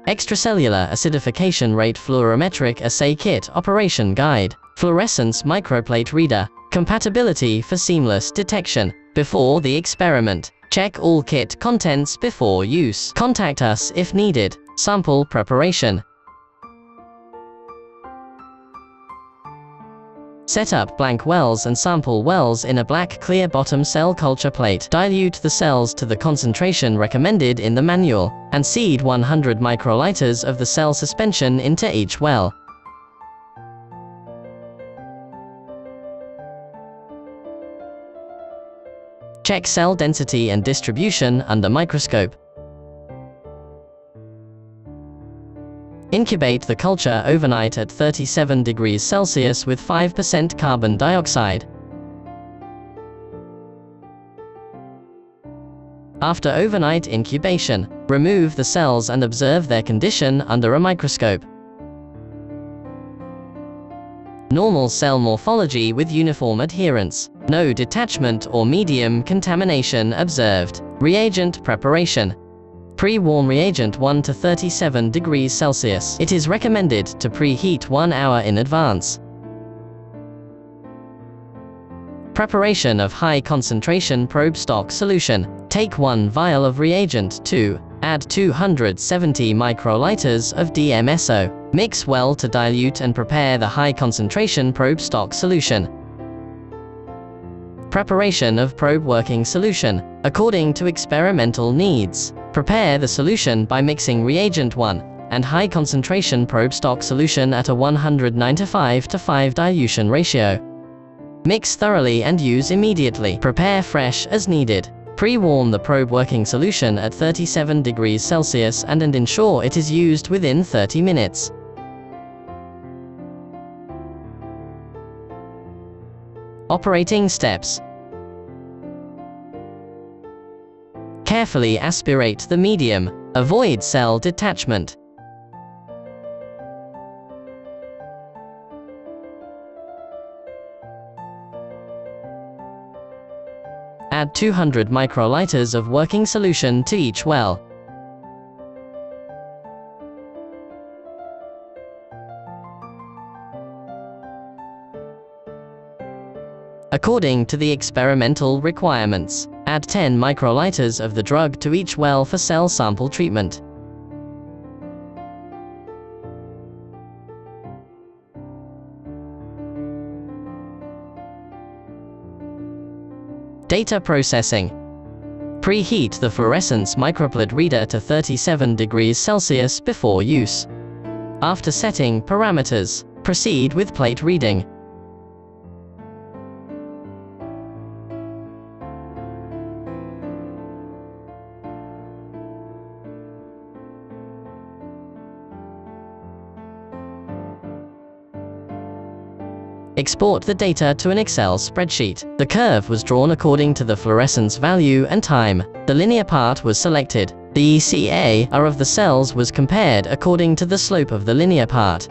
Extracellular Acidification Rate Fluorometric Assay Kit Operation Guide. Fluorescence Microplate Reader. Compatibility for seamless detection. Before the experiment, check all kit contents before use. Contact us if needed. Sample preparation. Set up blank wells and sample wells in a black clear bottom cell culture plate. Dilute the cells to the concentration recommended in the manual, and seed 100 microliters of the cell suspension into each well. Check cell density and distribution under microscope. Incubate the culture overnight at 37 degrees Celsius with 5% carbon dioxide. After overnight incubation, remove the cells and observe their condition under a microscope. Normal cell morphology with uniform adherence. No detachment or medium contamination observed. Reagent preparation. Pre-warm reagent 1 to 37 degrees Celsius. It is recommended to preheat 1 hour in advance. Preparation of high concentration probe stock solution. Take 1 vial of reagent 2. Add 270 microliters of DMSO. Mix well to dilute and prepare the high concentration probe stock solution. Preparation of probe working solution. According to experimental needs, prepare the solution by mixing reagent 1 and high concentration probe stock solution at a 195:5 dilution ratio. Mix thoroughly and use immediately. Prepare fresh as needed. Pre-warm the probe working solution at 37 degrees Celsius and ensure it is used within 30 minutes. Operating steps. Carefully aspirate the medium. Avoid cell detachment. Add 200 microliters of working solution to each well. According to the experimental requirements, add 10 microliters of the drug to each well for cell sample treatment. Data processing. Preheat the fluorescence microplate reader to 37 degrees Celsius before use. After setting parameters, proceed with plate reading. Export the data to an Excel spreadsheet. The curve was drawn according to the fluorescence value and time. The linear part was selected. The ECAR of the cells was compared according to the slope of the linear part.